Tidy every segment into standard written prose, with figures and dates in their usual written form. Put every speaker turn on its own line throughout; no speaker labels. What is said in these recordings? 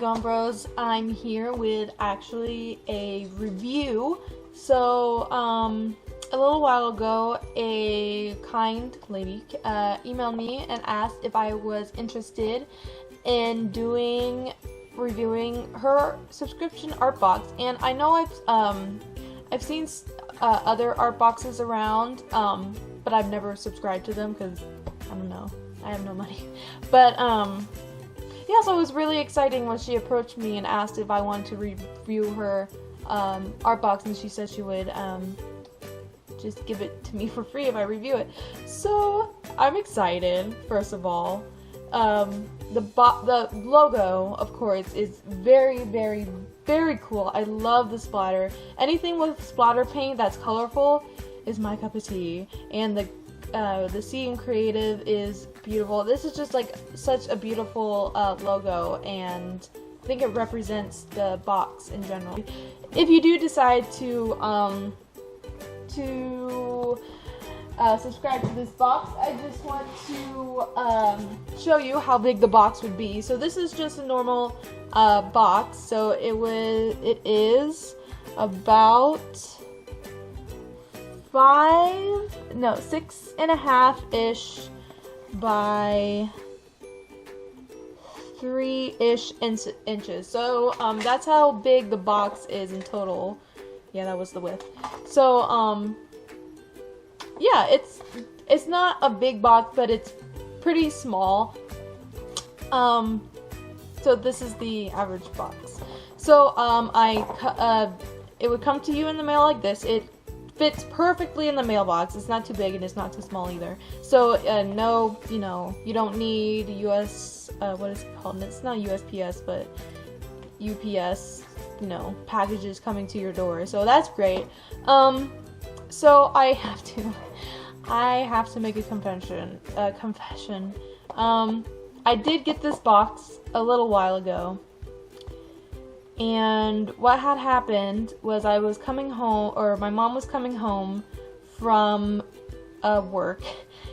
going, bros? I'm here with actually a review. So, a little while ago, a kind lady emailed me and asked if I was interested in reviewing her subscription art box. And I know I've seen other art boxes around, but I've never subscribed to them because I don't know, I have no money. But yeah, so it was really exciting when she approached me and asked if I wanted to review her art box, and she said she would just give it to me for free if I review it. So I'm excited. First of all, the logo, of course, is very, very, very cool. I love the splatter. Anything with splatter paint that's colorful is my cup of tea. And the C in Creative is beautiful. This is just like such a beautiful logo, and I think it represents the box in general. If you do decide to subscribe to this box, I just want to show you how big the box would be. So this is just a normal box. So it is about 6.5-ish by 3-ish inches. So that's how big the box is in total. Yeah, that was the width. So yeah, it's not a big box, but it's pretty small. So this is the average box. So it would come to you in the mail like this. It fits perfectly in the mailbox. It's not too big and it's not too small either. So no, you don't need US, what is it called? It's not USPS, but UPS, packages coming to your door. So that's great. So I have to make a confession. I did get this box a little while ago. And what had happened was I was coming home, or my mom was coming home from work,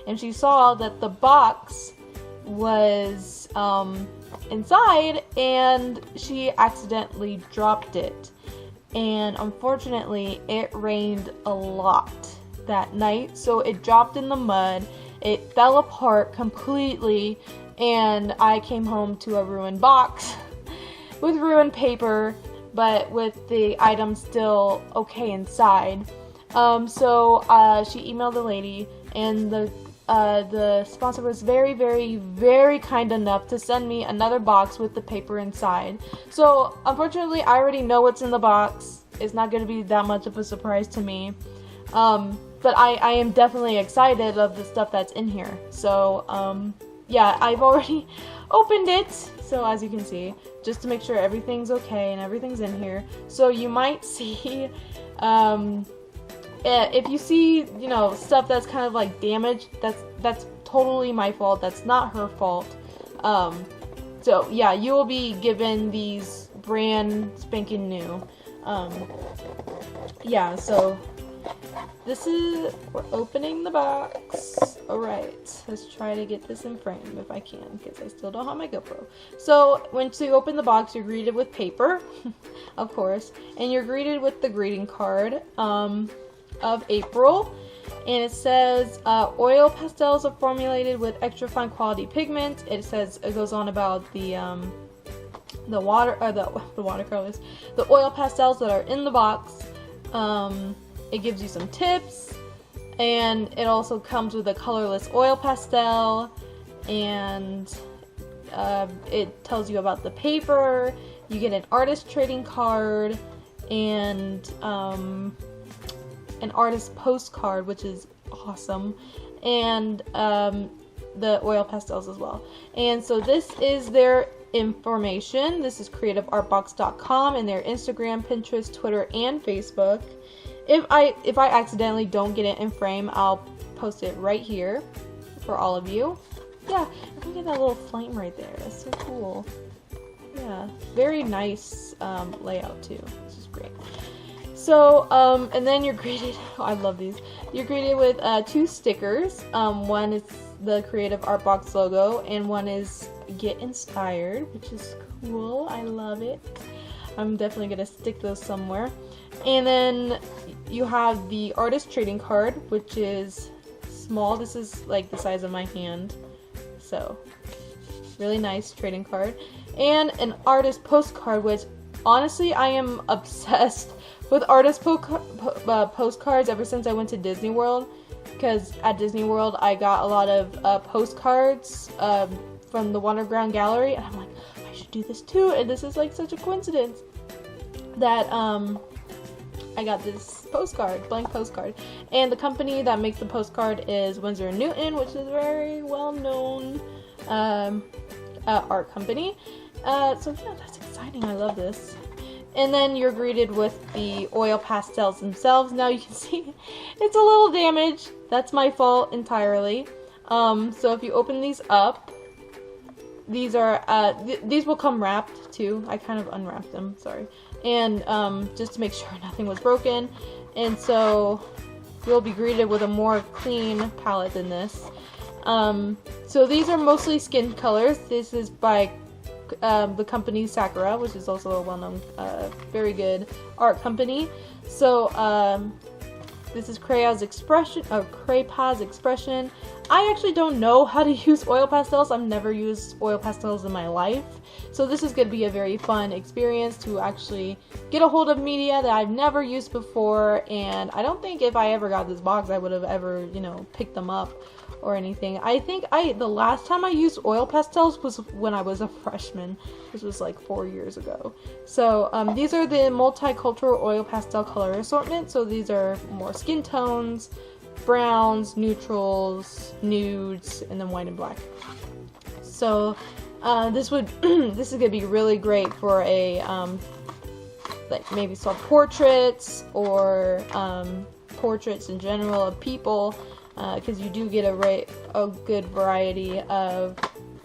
and she saw that the box was inside, and she accidentally dropped it. And unfortunately, it rained a lot that night, so it dropped in the mud. It fell apart completely, and I came home to a ruined box with ruined paper, but with the items still okay inside. So she emailed the lady, and the sponsor was very, very, very kind enough to send me another box with the paper inside. So unfortunately, I already know what's in the box. It's not going to be that much of a surprise to me. But I am definitely excited of the stuff that's in here. So yeah, I've already opened it. So as you can see, just to make sure everything's okay and everything's in here. So you might see, if you see, stuff that's kind of like damaged, that's totally my fault. That's not her fault. So yeah, you will be given these brand spanking new. Yeah, so we're opening the box. Alright, let's try to get this in frame if I can, because I still don't have my GoPro. So, once you open the box, you're greeted with paper, of course, and you're greeted with the greeting card of April, and it says, oil pastels are formulated with extra fine quality pigment. It goes on about the watercolors, the oil pastels that are in the box. It gives you some tips, and it also comes with a colorless oil pastel, and it tells you about the paper. You get an artist trading card, and an artist postcard, which is awesome, and the oil pastels as well. And so this is their information. This is creativeartbox.com, and their Instagram, Pinterest, Twitter, and Facebook. If I accidentally don't get it in frame, I'll post it right here for all of you. Yeah, look at that little flame right there. That's so cool. Yeah, very nice layout too. This is great. So, and then you're greeted, oh, I love these. You're greeted with 2 stickers. One is the Creative Art Box logo, and one is Get Inspired, which is cool. I love it. I'm definitely gonna stick those somewhere. And then you have the artist trading card, which is small. This is like the size of my hand, so really nice trading card. And an artist postcard, which honestly I am obsessed with artist postcards ever since I went to Disney World, because at Disney World I got a lot of postcards from the Wonderground Gallery, and I'm like, I should do this too. And this is like such a coincidence that I got this postcard, blank postcard. And the company that makes the postcard is Winsor & Newton, which is a very well-known art company. So yeah, that's exciting. I love this. And then you're greeted with the oil pastels themselves. Now you can see it's a little damaged. That's my fault entirely. So if you open these up, these are these will come wrapped too. I kind of unwrapped them, sorry. And just to make sure nothing was broken. And so you'll be greeted with a more clean palette than this. So these are mostly skin colors. This is by the company Sakura, which is also a well-known, very good art company. So this is Craypa's Expression. I actually don't know how to use oil pastels. I've never used oil pastels in my life. So this is going to be a very fun experience to actually get a hold of media that I've never used before. And I don't think if I ever got this box I would have ever, picked them up or anything. I think the last time I used oil pastels was when I was a freshman, which was like 4 years ago. So these are the multicultural oil pastel color assortment. So these are more skin tones, browns, neutrals, nudes, and then white and black. So this is gonna be really great for a like maybe self-portraits or portraits in general of people, because you do get a good variety of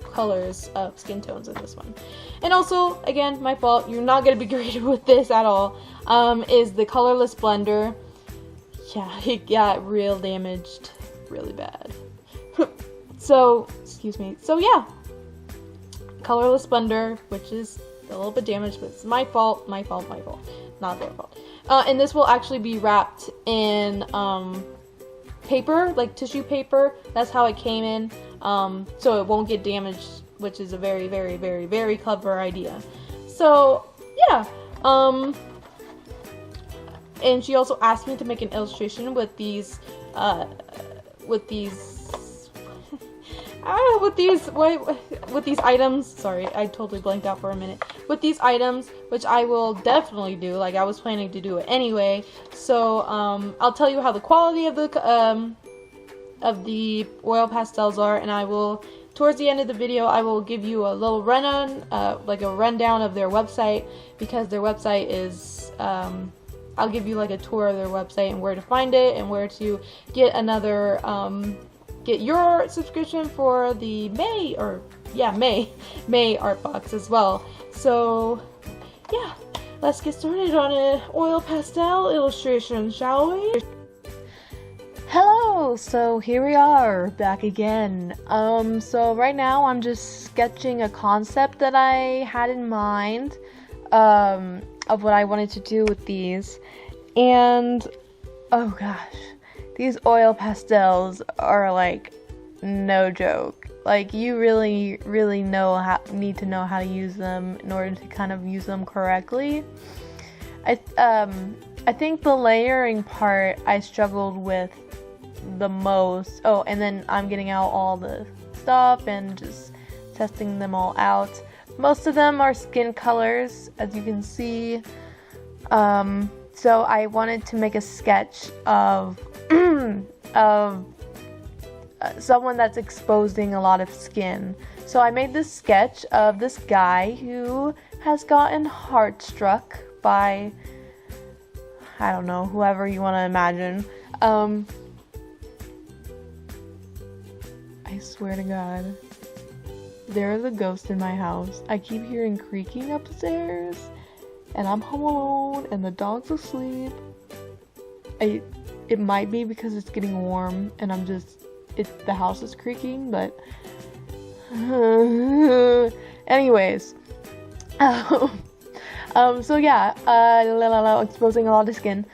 colors of skin tones in this one. And also, again, my fault, you're not going to be greeted with this at all, is the colorless blender. Yeah, it got real damaged really bad. So, excuse me. So yeah, colorless blender, which is a little bit damaged, but it's my fault, not their fault. And this will actually be wrapped in paper, like tissue paper. That's how it came in, so it won't get damaged, which is a very, very, very, very clever idea. So yeah, and she also asked me to make an illustration with these with these items. Sorry, I totally blanked out for a minute. With these items, which I will definitely do, like I was planning to do it anyway. So I'll tell you how the quality of the oil pastels are, and I will, towards the end of the video, I will give you a little like a rundown of their website, because their website is I'll give you like a tour of their website and where to find it and where to get another get your subscription for the May art box as well. So yeah, let's get started on an oil pastel illustration, shall we? Hello, so here we are back again. So right now I'm just sketching a concept that I had in mind of what I wanted to do with these. And oh gosh, these oil pastels are like no joke. Like you really, really need to know how to use them in order to kind of use them correctly. I think the layering part I struggled with the most. Oh, and then I'm getting out all the stuff and just testing them all out. Most of them are skin colors, as you can see. So I wanted to make a sketch of someone that's exposing a lot of skin. So I made this sketch of this guy who has gotten heart-struck by, I don't know, whoever you want to imagine. I swear to God, there is a ghost in my house. I keep hearing creaking upstairs, and I'm home alone, and the dog's asleep. It might be because it's getting warm, and the house is creaking, but Anyways, so yeah, exposing a lot of skin.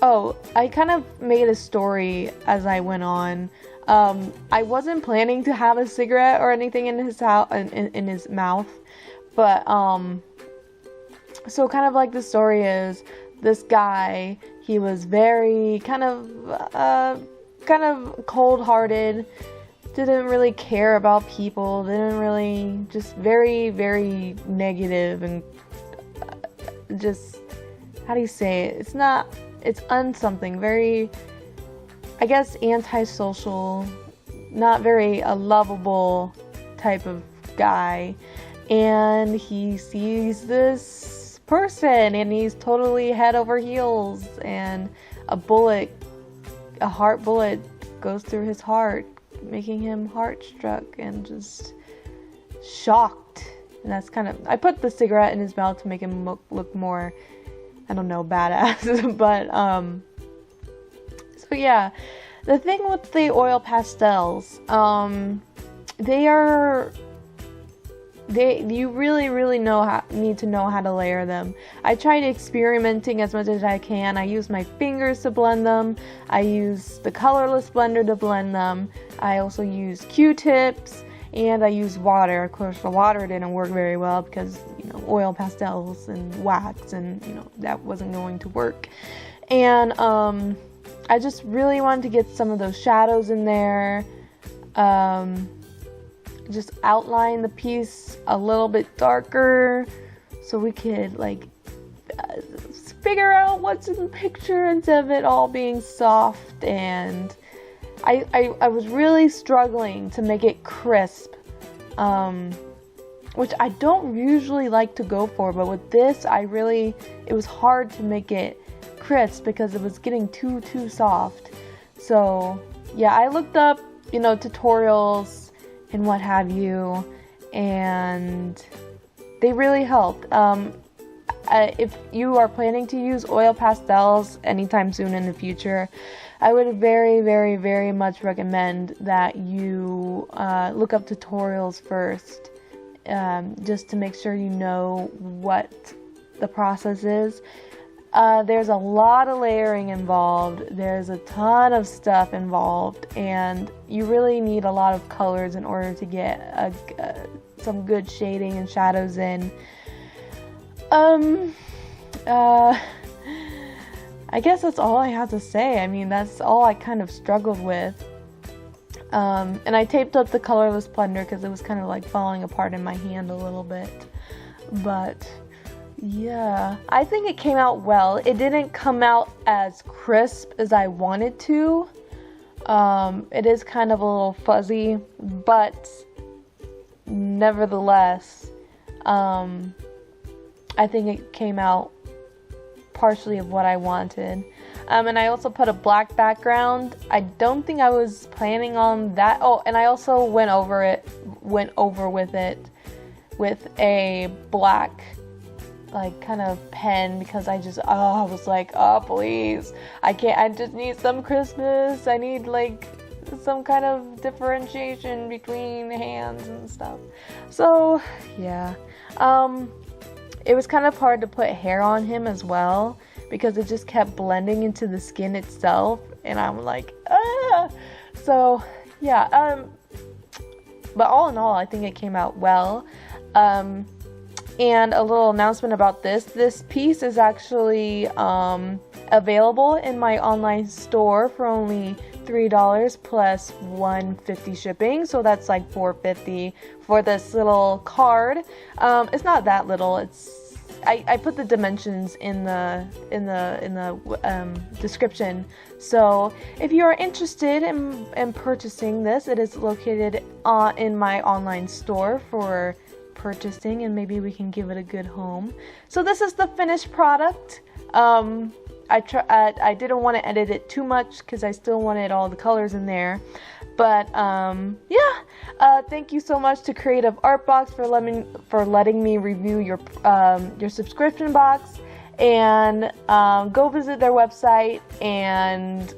Oh, I kind of made a story as I went on. I wasn't planning to have a cigarette or anything in his in his mouth, but so kind of like the story is, this guy, he was very kind of cold-hearted, didn't really care about people, didn't really, just very, very negative, and just, how do you say it? It's unsomething, very, I guess, antisocial, not very a lovable type of guy. And he sees this person, and he's totally head over heels, and a heart bullet goes through his heart, making him heart-struck and just shocked. And that's kind of, I put the cigarette in his mouth to make him look more, I don't know, badass. But so yeah, the thing with the oil pastels, you really need to know how to layer them. I tried experimenting as much as I can. I use my fingers to blend them. I use the colorless blender to blend them. I also use Q-tips, and I use water. Of course, the water didn't work very well because, oil pastels and wax, and that wasn't going to work. And I just really wanted to get some of those shadows in there. Just outline the piece a little bit darker so we could figure out what's in the picture instead of it all being soft. And I was really struggling to make it crisp, which I don't usually like to go for, but with this it was hard to make it crisp because it was getting too soft. So yeah, I looked up tutorials and what have you, and they really helped. If you are planning to use oil pastels anytime soon in the future, I would very, very, very much recommend that you look up tutorials first, just to make sure you know what the process is. There's a lot of layering involved, there's a ton of stuff involved, and you really need a lot of colors in order to get some good shading and shadows in. I guess that's all I have to say. I mean, that's all I kind of struggled with. And I taped up the colorless blender because it was kind of falling apart in my hand a little bit. But yeah, I think it came out well. It didn't come out as crisp as I wanted to. It is kind of a little fuzzy, but nevertheless, I think it came out partially of what I wanted. And I also put a black background. I don't think I was planning on that. Oh, and I also went over with it with a black kind of pen, because I was like, oh please, I just need some crispness. I need some kind of differentiation between hands and stuff. So yeah, it was kind of hard to put hair on him as well, because it just kept blending into the skin itself, and I'm like, ah. So yeah, but all in all, I think it came out well. And a little announcement about this piece is actually available in my online store for only $3 plus $1.50 shipping, so that's $4.50 for this little card. It's not that little. I put the dimensions in the description. So if you are interested in purchasing this, it is located in my online store for purchasing, and maybe we can give it a good home. So this is the finished product. I didn't want to edit it too much because I still wanted all the colors in there. But yeah, thank you so much to Creative Art Box for letting me review your subscription box, and go visit their website and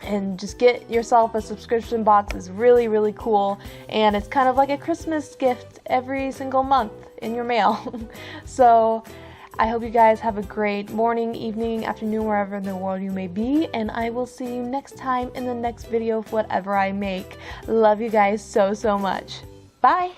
and just get yourself a subscription box. Is really, really cool, and it's kind of like a Christmas gift every single month in your mail. So I hope you guys have a great morning, evening, afternoon, wherever in the world you may be, and I will see you next time in the next video of whatever I make. Love you guys so, so much. Bye!